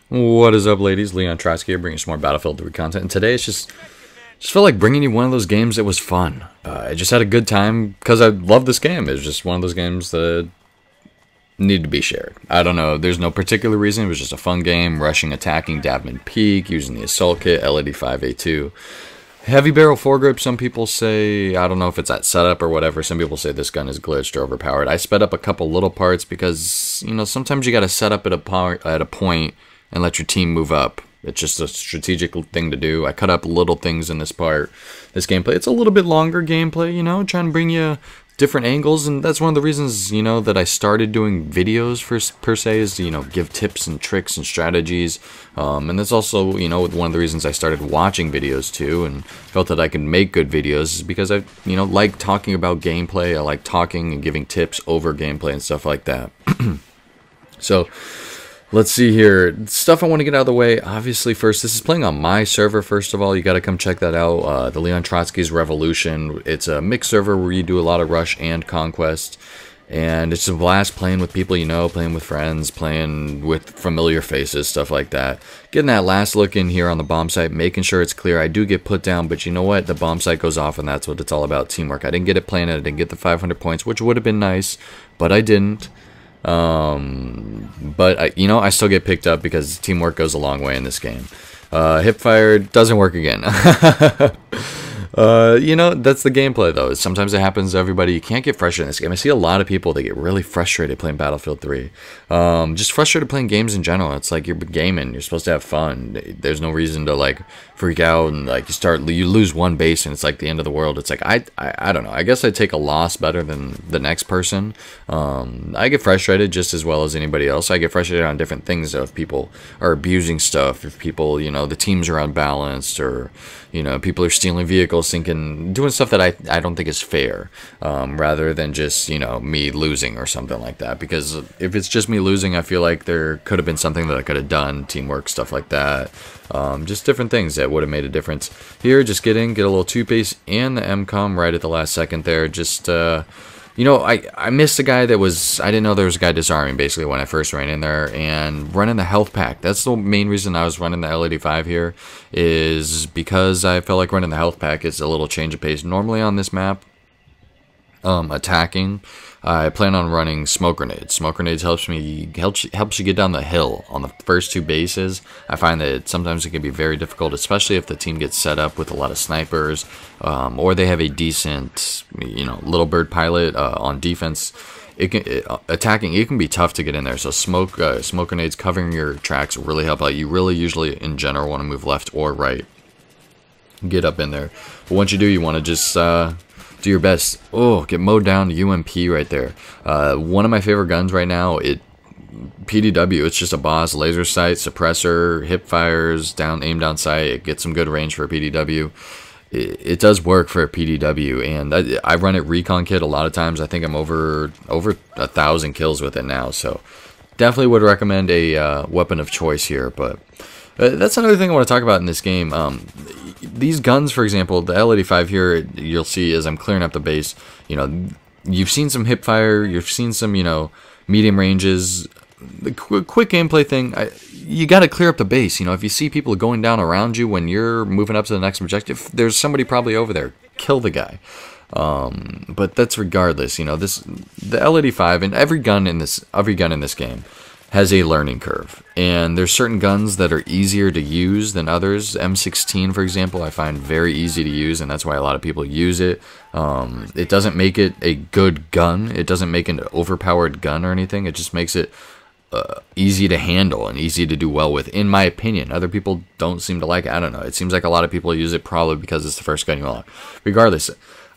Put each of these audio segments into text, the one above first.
What is up, ladies? LeonTrotsky here, bringing you some more Battlefield 3 content. And today it's just felt like bringing you one of those games that was fun. I just had a good time because I love this game. It was just one of those games that need to be shared. I don't know. There's no particular reason. It was just a fun game. Rushing, attacking, Dabman Peak, using the assault kit, L85A2. Heavy barrel foregrip, some people say, I don't know if it's that setup or whatever, some people say this gun is glitched or overpowered. I sped up a couple little parts because, you know, sometimes you got to set up at a point and let your team move up. It's just a strategic thing to do. I cut up little things in this gameplay. It's a little bit longer gameplay, you know, trying to bring you different angles, and that's one of the reasons, you know, that I started doing videos per se, is to, you know, give tips and tricks and strategies, and that's also, you know, one of the reasons I started watching videos too, and felt that I could make good videos, is because I, you know, like talking about gameplay. I like talking and giving tips over gameplay and stuff like that. So let's see here. Stuff I want to get out of the way. Obviously, first, this is playing on my server, first of all. You got to come check that out. The TheLeonTrotsky's Revolution. It's a mixed server where you do a lot of rush and conquest. And it's a blast playing with people you know, playing with friends, playing with familiar faces, stuff like that. Getting that last look in here on the bomb site, making sure it's clear. I do get put down, but you know what? The bomb site goes off, and that's what it's all about, teamwork. I didn't get it planted. I didn't get the 500 points, which would have been nice, but I didn't. But you know, I still get picked up because teamwork goes a long way in this game. Hipfire doesn't work again. You know, that's the gameplay though. Sometimes it happens to everybody. You can't get frustrated in this game. I see a lot of people that get really frustrated playing Battlefield 3. Just frustrated playing games in general. It's like you're gaming, you're supposed to have fun. There's no reason to like freak out and like you lose one base and it's like the end of the world. It's like I don't know. I guess I take a loss better than the next person. I get frustrated just as well as anybody else. I get frustrated on different things though. If people are abusing stuff, if people, you know, the teams are unbalanced, or you know, people are stealing vehicles, doing stuff that I don't think is fair, rather than just, you know, me losing or something like that. Because if it's just me losing, I feel like there could have been something that I could have done, teamwork, stuff like that. Just different things that would have made a difference. Here, just get a little two-piece and the MCOM right at the last second there. Just, you know, I missed a guy that was, I didn't know there was a guy disarming basically when I first ran in there, and running the health pack. That's the main reason I was running the L85 here, is because I felt like running the health pack is a little change of pace. Normally on this map, attacking, I plan on running smoke grenades. Smoke grenades helps you get down the hill on the first two bases. I find that sometimes it can be very difficult, especially if the team gets set up with a lot of snipers, or they have a decent, you know, little bird pilot on defense. Attacking, it can be tough to get in there. So smoke grenades covering your tracks really help out. You really usually in general want to move left or right, get up in there. But once you do, you want to just do your best. Oh, get mowed down to UMP right there. One of my favorite guns right now, PDW. It's just a boss, laser sight, suppressor, hip fires, aim down sight. It gets some good range for a PDW. It does work for a PDW, and I run it recon kit a lot of times. I think I'm over 1,000 kills with it now, so definitely would recommend a weapon of choice here. But that's another thing I want to talk about in this game. These guns, for example, the L85 here, you'll see as I'm clearing up the base, you know, you've seen some hip fire, you've seen some, you know, medium ranges. The quick gameplay thing, you got to clear up the base. You know, if you see people going down around you when you're moving up to the next objective, there's somebody probably over there. Kill the guy. But that's regardless. You know, the L85 and every gun in this game has a learning curve, and there's certain guns that are easier to use than others. M16, for example, I find very easy to use, and that's why a lot of people use it. It doesn't make it a good gun. It doesn't make an overpowered gun or anything. It just makes it easy to handle and easy to do well with, in my opinion. Other people don't seem to like it. I don't know. It seems like a lot of people use it probably because it's the first gun you unlock. Regardless,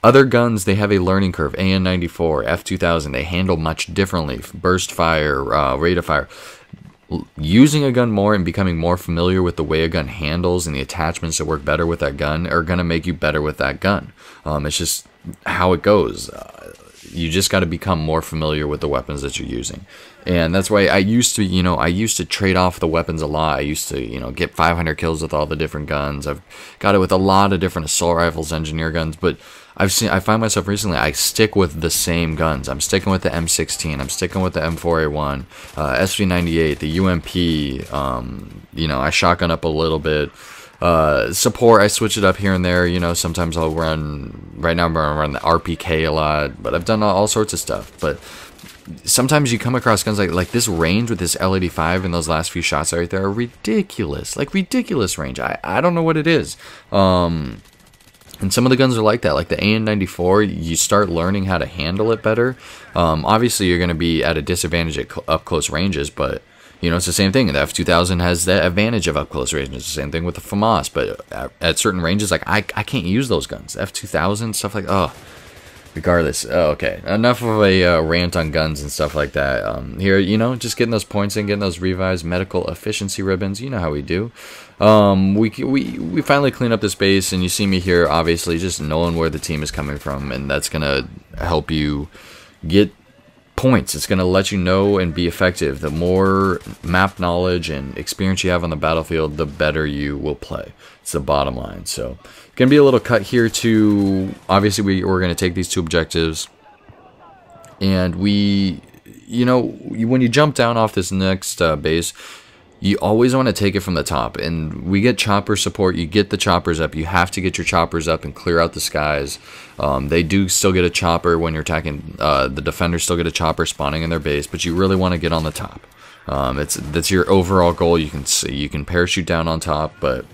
other guns, they have a learning curve. AN-94, F-2000, they handle much differently. Burst fire, rate of fire. Using a gun more and becoming more familiar with the way a gun handles and the attachments that work better with that gun are going to make you better with that gun. It's just how it goes. You just got to become more familiar with the weapons that you're using. And that's why I used to trade off the weapons a lot. I used to, get 500 kills with all the different guns. I've got it with a lot of different assault rifles, engineer guns, but I find myself recently, I stick with the same guns. I'm sticking with the M16. I'm sticking with the M4A1, SV98, the UMP. I shotgun up a little bit. Support, I switch it up here and there. Sometimes I'll run. Right now I'm going to run the RPK a lot, but I've done all sorts of stuff. But sometimes you come across guns like this range with this L85 and those last few shots right there are ridiculous. Like ridiculous range. I don't know what it is. And some of the guns are like that, like the AN94, you start learning how to handle it better. Obviously, you're going to be at a disadvantage at up-close ranges, but, it's the same thing. The F2000 has the advantage of up-close ranges. It's the same thing with the FAMAS, but at certain ranges, like, I can't use those guns. F2000, stuff like, regardless. Okay, enough of a rant on guns and stuff like that. Here, just getting those points in, getting those revives, medical efficiency ribbons, you know how we do. We finally clean up this base, and you see me here, obviously, just knowing where the team is coming from, and that's going to help you get points. It's going to let you know and be effective. The more map knowledge and experience you have on the battlefield, the better you will play. It's the bottom line. So, going to be a little cut here to, obviously, we're going to take these two objectives, and when you jump down off this next base, you always want to take it from the top, and we get chopper support. You get the choppers up. You have to get your choppers up and clear out the skies. They do still get a chopper when you're attacking. The defenders still get a chopper spawning in their base, but you really want to get on the top. That's your overall goal. You can parachute down on top, but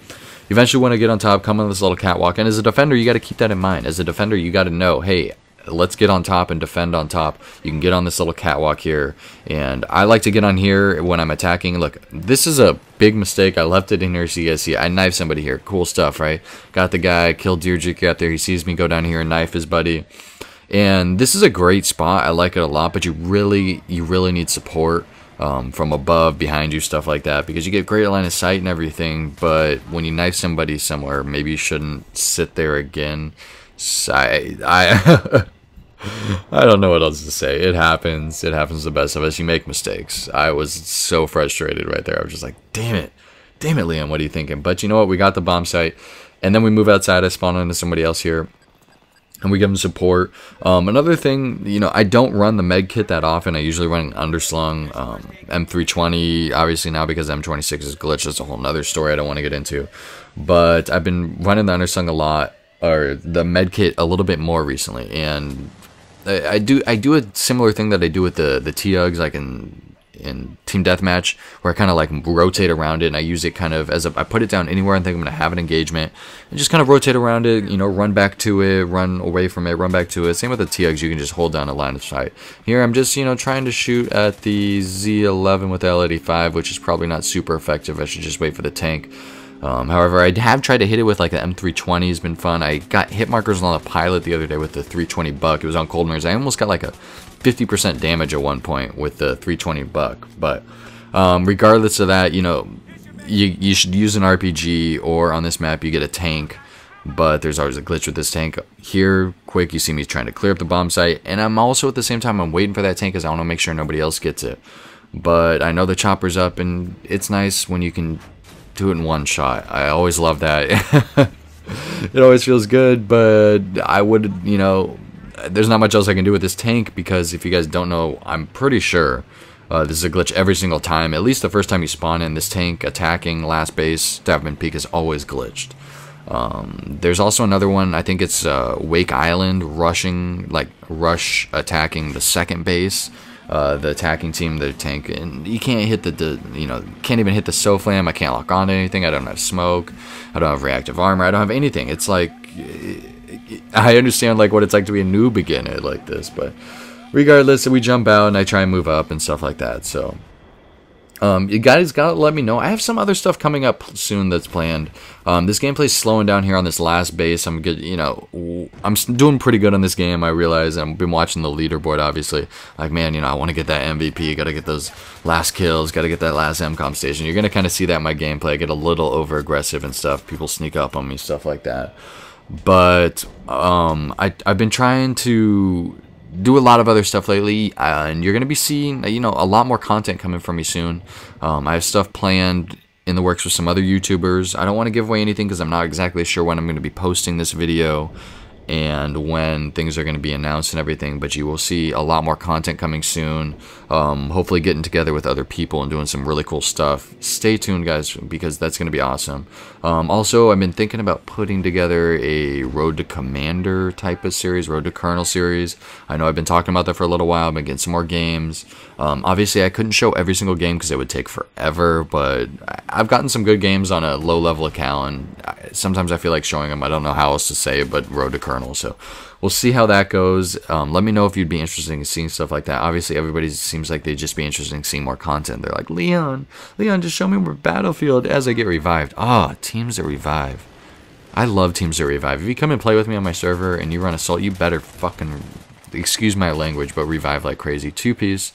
you eventually want to get on top, come on this little catwalk, and as a defender, you got to keep that in mind. As a defender, you got to know, hey, let's get on top and defend on top. You can get on this little catwalk here, and I like to get on here when I'm attacking. Look, this is a big mistake. I left it in here so you guys see. I knifed somebody here. Cool stuff, right? Got the guy, killed Deirdre out there. He sees me go down here and knife his buddy. And this is a great spot. I like it a lot, but you really need support from above, behind you, stuff like that, because you get great line of sight and everything, but when you knife somebody somewhere, maybe you shouldn't sit there again. I don't know what else to say. It happens. It happens to the best of us. You make mistakes. I was so frustrated right there. I was just like, damn it, Liam, what are you thinking? But you know what? We got the bomb site, and then we move outside. I spawn into somebody else here, and we give them support. Another thing, I don't run the med kit that often. I usually run an underslung M320. Obviously now because M26 is glitched, that's a whole nother story I don't want to get into. But I've been running the underslung a lot, or the med kit a little bit more recently, and I do a similar thing that I do with the TUGs, like in Team Deathmatch, where I kind of like rotate around it, and I use it kind of as I put it down anywhere I think I'm going to have an engagement, and just kind of rotate around it, run back to it, run away from it, run back to it. Same with the TUGs, you can just hold down a line of sight. Here I'm just, trying to shoot at the Z11 with L85, which is probably not super effective. I should just wait for the tank. However, I have tried to hit it with like the M320. It's been fun. I got hit markers on the pilot the other day with the 320 buck. It was on cold mirrors. I almost got like a 50% damage at one point with the 320 buck. But regardless of that, you should use an RPG, or on this map you get a tank. But there's always a glitch with this tank. Here, quick, you see me trying to clear up the bomb site, and I'm also at the same time I'm waiting for that tank because I want to make sure nobody else gets it. But I know the chopper's up, and it's nice when you can do it in one shot. I always love that. It always feels good, but I would, there's not much else I can do with this tank, because if you guys don't know, I'm pretty sure this is a glitch every single time. At least the first time you spawn in, this tank attacking last base, Davman Peak, is always glitched. There's also another one, I think it's Wake Island, rush attacking the second base. The attacking team, the tank, and you can't hit can't even hit the SOFLAM. I can't lock on to anything. I don't have smoke. I don't have reactive armor. I don't have anything. It's like, I understand like what it's like to be a noob again at like this, but regardless, we jump out and I try and move up and stuff like that. So you guys gotta let me know. I have some other stuff coming up soon that's planned. This gameplay's slowing down here on this last base. I'm good, I'm doing pretty good on this game. I realize I've been watching the leaderboard, obviously. Like, man, I want to get that MVP. Gotta get those last kills. Gotta get that last MCOM station. You're gonna kind of see that in my gameplay. I get a little over aggressive and stuff. People sneak up on me, stuff like that. But I've been trying to do a lot of other stuff lately, and you're going to be seeing, you know, a lot more content coming from me soon. I have stuff planned in the works with some other YouTubers. I don't want to give away anything because I'm not exactly sure when I'm going to be posting this video and when things are going to be announced and everything, but you will see a lot more content coming soon. Hopefully getting together with other people and doing some really cool stuff. Stay tuned, guys, because that's going to be awesome. Also, I've been thinking about putting together a Road to Commander type of series, Road to Colonel series. I know I've been talking about that for a little while. I've been getting some more games. Obviously, I couldn't show every single game because it would take forever, but I've gotten some good games on a low-level account, and sometimes I feel like showing them. I don't know how else to say it, but Road to Colonel. So we'll see how that goes. Let me know if you'd be interested in seeing stuff like that. Obviously, everybody seems like they'd just be interested in seeing more content. They're like, Leon, just show me more Battlefield as I get revived. Teams that revive. I love teams that revive. If you come and play with me on my server and you run Assault, you better fucking, excuse my language, but revive like crazy. 2-piece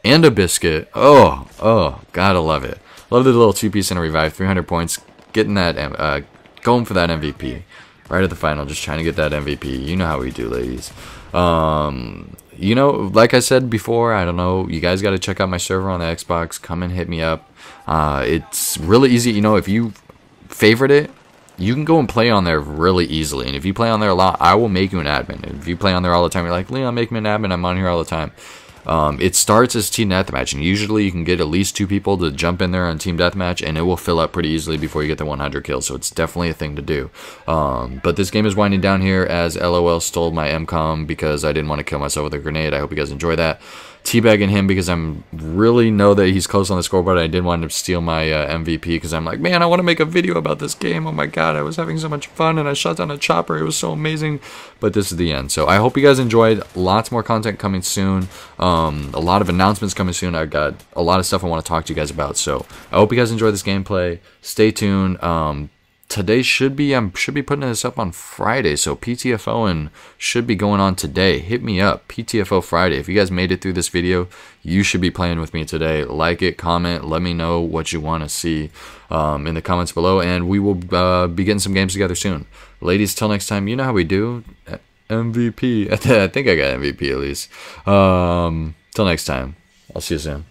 and a biscuit. Oh, gotta love it. Love the little 2-piece and a revive. 300 points. Getting that, going for that MVP. Right at the final, just trying to get that MVP. You know how we do, ladies. You know, like I said before, I don't know, you guys got to check out my server on the Xbox. Come and hit me up. It's really easy. You know, if you favorite it, you can go and play on there really easily. And if you play on there a lot, I will make you an admin. If you play on there all the time, you're like, Leon, make me an admin. I'm on here all the time. It starts as team deathmatch, and usually you can get at least 2 people to jump in there on team deathmatch, and it will fill up pretty easily before you get the 100 kills, so it's definitely a thing to do. But this game is winding down here as LOL stole my MCOM because I didn't want to kill myself with a grenade. I hope you guys enjoy that. Teabagging him because I'm really know that he's close on the scoreboard. I didn't want him to steal my MVP because I'm like, man, I want to make a video about this game. Oh my god, I was having so much fun and I shot down a chopper. It was so amazing. But this is the end. So I hope you guys enjoyed. Lots more content coming soon. A lot of announcements coming soon. I've got a lot of stuff I want to talk to you guys about. So I hope you guys enjoy this gameplay. Stay tuned. Today should be putting this up on Friday, so PTFOing should be going on today. Hit me up, PTFO Friday. If you guys made it through this video, you should be playing with me today. Like it, comment, let me know what you want to see in the comments below, and we will be getting some games together soon. Ladies, till next time, you know how we do. MVP. I think I got MVP at least. Till next time, I'll see you soon.